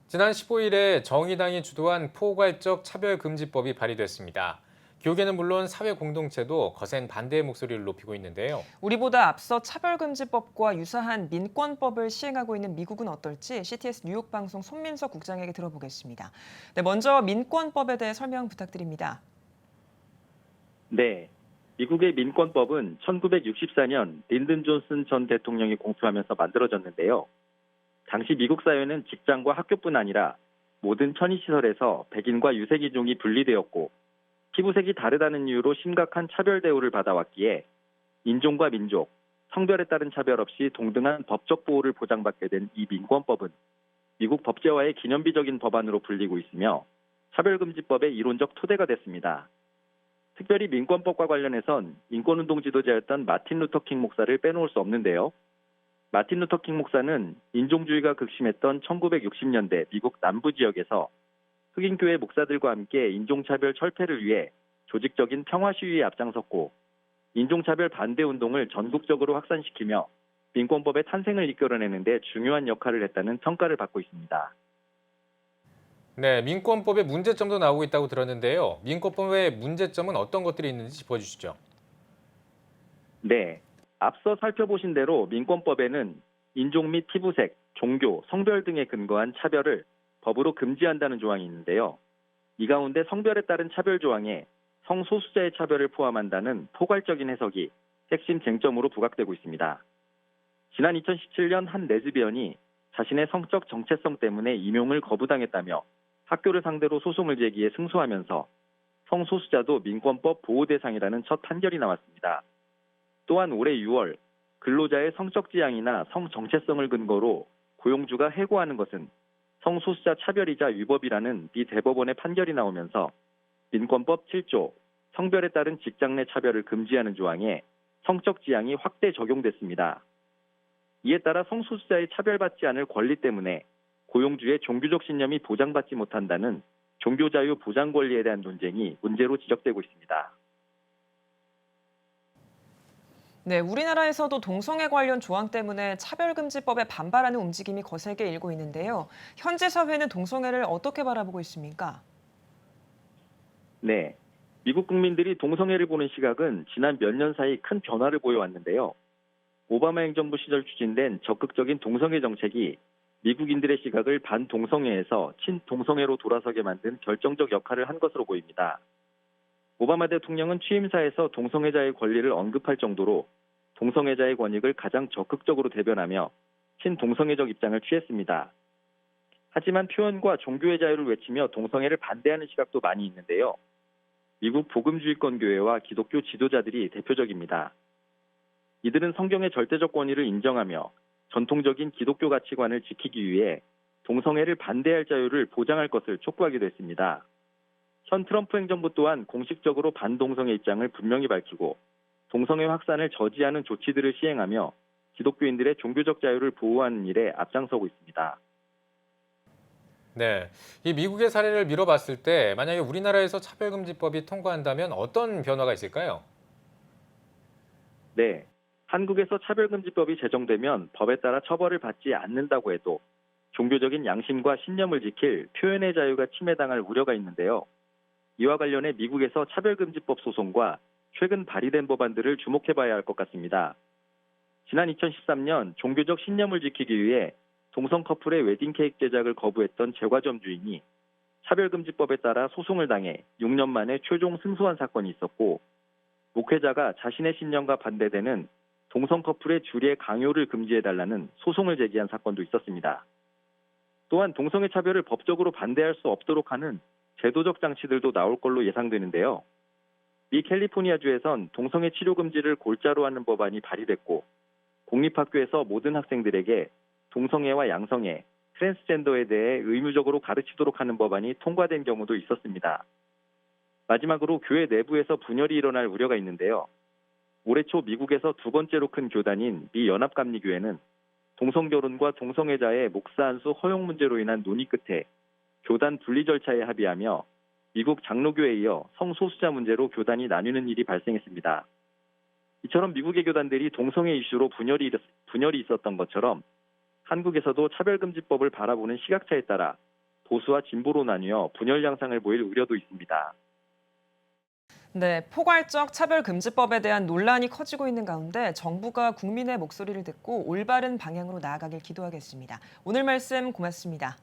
지난 15일에 정의당이 주도한 포괄적 차별금지법이 발의됐습니다. 기업계는 물론 사회 공동체도 거센 반대의 목소리를 높이고 있는데요. 우리보다 앞서 차별금지법과 유사한 민권법을 시행하고 있는 미국은 어떨지 CTS 뉴욕 방송 손민석 국장에게 들어보겠습니다. 네, 먼저 민권법에 대해 설명 부탁드립니다. 네. 미국의 민권법은 1964년 린든 존슨 전 대통령이 공표하면서 만들어졌는데요. 당시 미국 사회는 직장과 학교뿐 아니라 모든 편의시설에서 백인과 유색인종이 분리되었고 피부색이 다르다는 이유로 심각한 차별 대우를 받아왔기에 인종과 민족, 성별에 따른 차별 없이 동등한 법적 보호를 보장받게 된 이 민권법은 미국 법제화의 기념비적인 법안으로 불리고 있으며 차별금지법의 이론적 토대가 됐습니다. 특별히 민권법과 관련해선 인권운동 지도자였던 마틴 루터킹 목사를 빼놓을 수 없는데요. 마틴 루터킹 목사는 인종주의가 극심했던 1960년대 미국 남부 지역에서 흑인교회 목사들과 함께 인종차별 철폐를 위해 조직적인 평화 시위에 앞장섰고 인종차별 반대 운동을 전국적으로 확산시키며 민권법의 탄생을 이끌어내는 데 중요한 역할을 했다는 평가를 받고 있습니다. 네, 민권법의 문제점도 나오고 있다고 들었는데요. 민권법의 문제점은 어떤 것들이 있는지 짚어주시죠. 네, 앞서 살펴보신 대로 민권법에는 인종 및 피부색, 종교, 성별 등에 근거한 차별을 법으로 금지한다는 조항이 있는데요. 이 가운데 성별에 따른 차별 조항에 성소수자의 차별을 포함한다는 포괄적인 해석이 핵심 쟁점으로 부각되고 있습니다. 지난 2017년 한 레즈비언이 자신의 성적 정체성 때문에 임용을 거부당했다며 학교를 상대로 소송을 제기해 승소하면서 성소수자도 민권법 보호 대상이라는 첫 판결이 나왔습니다. 또한 올해 6월 근로자의 성적 지향이나 성 정체성을 근거로 고용주가 해고하는 것은 성소수자 차별이자 위법이라는 미 대법원의 판결이 나오면서 민권법 7조 성별에 따른 직장 내 차별을 금지하는 조항에 성적 지향이 확대 적용됐습니다. 이에 따라 성소수자의 차별받지 않을 권리 때문에 고용주의 종교적 신념이 보장받지 못한다는 종교자유 보장 권리에 대한 논쟁이 문제로 지적되고 있습니다. 네, 우리나라에서도 동성애 관련 조항 때문에 차별금지법에 반발하는 움직임이 거세게 일고 있는데요. 현재 사회는 동성애를 어떻게 바라보고 있습니까? 네, 미국 국민들이 동성애를 보는 시각은 지난 몇 년 사이 큰 변화를 보여왔는데요. 오바마 행정부 시절 추진된 적극적인 동성애 정책이 미국인들의 시각을 반동성애에서 친동성애로 돌아서게 만든 결정적 역할을 한 것으로 보입니다. 오바마 대통령은 취임사에서 동성애자의 권리를 언급할 정도로 동성애자의 권익을 가장 적극적으로 대변하며 친동성애적 입장을 취했습니다. 하지만 표현과 종교의 자유를 외치며 동성애를 반대하는 시각도 많이 있는데요. 미국 복음주의권 교회와 기독교 지도자들이 대표적입니다. 이들은 성경의 절대적 권위를 인정하며 전통적인 기독교 가치관을 지키기 위해 동성애를 반대할 자유를 보장할 것을 촉구하기도 했습니다. 현 트럼프 행정부 또한 공식적으로 반동성애 입장을 분명히 밝히고 동성애 확산을 저지하는 조치들을 시행하며 기독교인들의 종교적 자유를 보호하는 일에 앞장서고 있습니다. 네, 이 미국의 사례를 미뤄봤을 때 만약에 우리나라에서 차별금지법이 통과한다면 어떤 변화가 있을까요? 네, 한국에서 차별금지법이 제정되면 법에 따라 처벌을 받지 않는다고 해도 종교적인 양심과 신념을 지킬 표현의 자유가 침해당할 우려가 있는데요. 이와 관련해 미국에서 차별금지법 소송과 최근 발의된 법안들을 주목해봐야 할 것 같습니다. 지난 2013년 종교적 신념을 지키기 위해 동성 커플의 웨딩 케이크 제작을 거부했던 제과점 주인이 차별금지법에 따라 소송을 당해 6년 만에 최종 승소한 사건이 있었고, 목회자가 자신의 신념과 반대되는 동성 커플의 주례 강요를 금지해달라는 소송을 제기한 사건도 있었습니다. 또한 동성애 차별을 법적으로 반대할 수 없도록 하는 제도적 장치들도 나올 걸로 예상되는데요. 미 캘리포니아주에선 동성애 치료 금지를 골자로 하는 법안이 발의됐고, 공립학교에서 모든 학생들에게 동성애와 양성애, 트랜스젠더에 대해 의무적으로 가르치도록 하는 법안이 통과된 경우도 있었습니다. 마지막으로 교회 내부에서 분열이 일어날 우려가 있는데요. 올해 초 미국에서 두 번째로 큰 교단인 미 연합감리교회는 동성결혼과 동성애자의 목사 안수 허용 문제로 인한 논의 끝에 교단 분리 절차에 합의하며 미국 장로교에 이어 성소수자 문제로 교단이 나뉘는 일이 발생했습니다. 이처럼 미국의 교단들이 동성애 이슈로 분열이 있었던 것처럼 한국에서도 차별금지법을 바라보는 시각차에 따라 보수와 진보로 나뉘어 분열 양상을 보일 우려도 있습니다. 네, 포괄적 차별금지법에 대한 논란이 커지고 있는 가운데 정부가 국민의 목소리를 듣고 올바른 방향으로 나아가길 기도하겠습니다. 오늘 말씀 고맙습니다.